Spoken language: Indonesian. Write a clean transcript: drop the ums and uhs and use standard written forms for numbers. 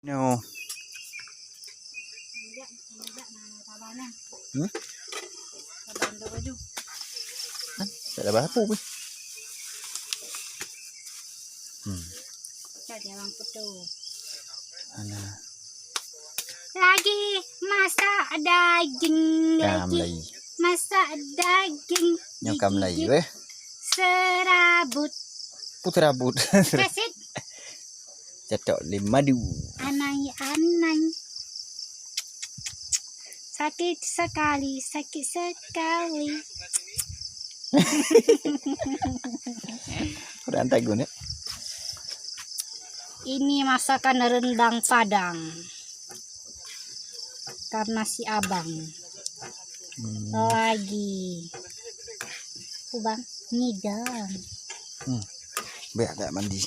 No. Ada apa bu? Lagi masak daging Cam lagi. Masak daging Nyokam lagi weh. Serabut Puterabut. Kesit Cetok 5 du. Anai Sakit sekali Udah antagun ya. Ini masakan rendang Padang karena si abang lagi bang ngidam. Biar agak mandi.